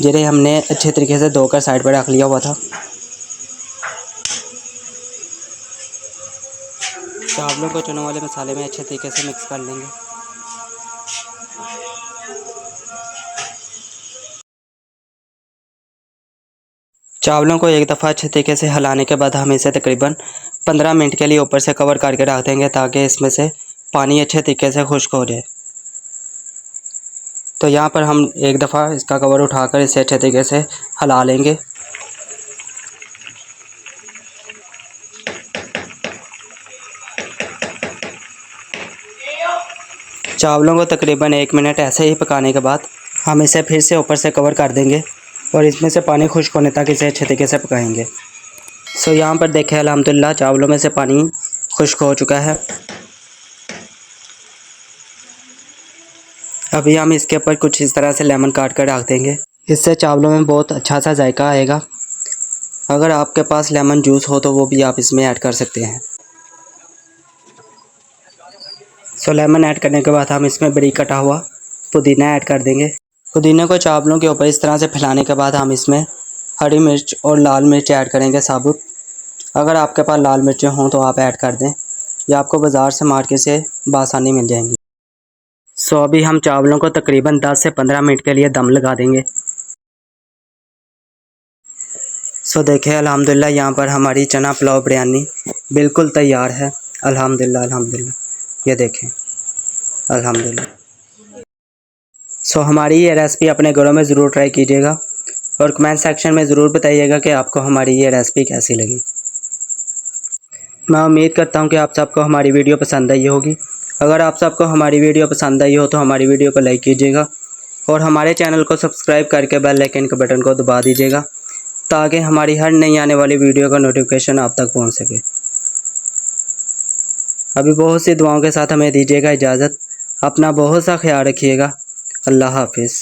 जीरे हमने अच्छे तरीके से धोकर साइड पर रख लिया हुआ था। चावलों को चने वाले मसाले में अच्छे तरीके से मिक्स कर लेंगे। चावलों को एक दफ़ा अच्छे तरीके से हिलाने के बाद हम इसे तकरीबन 15 मिनट के लिए ऊपर से कवर करके रख देंगे ताकि इसमें से पानी अच्छे तरीके से खुश्क हो जाए। तो यहाँ पर हम एक दफ़ा इसका कवर उठाकर इसे अच्छे तरीके से हिला लेंगे। चावलों को तकरीबन 1 मिनट ऐसे ही पकाने के बाद हम इसे फिर से ऊपर से कवर कर देंगे और इसमें से पानी खुश्क होने तक इसे अच्छे तरीके से पकाएंगे। सो यहाँ पर देखें अल्हम्दुलिल्लाह चावलों में से पानी खुश्क हो चुका है। अभी हम इसके ऊपर कुछ इस तरह से लेमन काट कर रख देंगे। इससे चावलों में बहुत अच्छा सा जायका आएगा। अगर आपके पास लेमन जूस हो तो वो भी आप इसमें ऐड कर सकते हैं। सो लेमन ऐड करने के बाद हम इसमें बारीक कटा हुआ पुदीना ऐड कर देंगे। पुदीने को चावलों के ऊपर इस तरह से फैलाने के बाद हम इसमें हरी मिर्च और लाल मिर्च ऐड करेंगे साबुत। अगर आपके पास लाल मिर्चें हों तो आप ऐड कर दें, या आपको बाज़ार से मार्केट से बआसानी मिल जाएंगी। सो अभी हम चावलों को तकरीबन 10 से 15 मिनट के लिए दम लगा देंगे। सो देखें अल्हम्दुलिल्लाह यहाँ पर हमारी चना पुलाव बिरयानी बिल्कुल तैयार है। अल्हम्दुलिल्लाह अल्हम्दुलिल्लाह, ये देखें अल्हम्दुलिल्लाह। सो हमारी ये रेसिपी अपने घरों में ज़रूर ट्राई कीजिएगा और कमेंट सेक्शन में ज़रूर बताइएगा कि आपको हमारी ये रेसिपी कैसी लगी। मैं उम्मीद करता हूँ कि आप सबको हमारी वीडियो पसंद आई होगी। अगर आप सबको हमारी वीडियो पसंद आई हो तो हमारी वीडियो को लाइक कीजिएगा और हमारे चैनल को सब्सक्राइब करके बेल आइकन के बटन को दबा दीजिएगा ताकि हमारी हर नई आने वाली वीडियो का नोटिफिकेशन आप तक पहुँच सके। अभी बहुत सी दुआओं के साथ हमें दीजिएगा इजाज़त। अपना बहुत सा ख्याल रखिएगा। अल्लाह हाफिज़।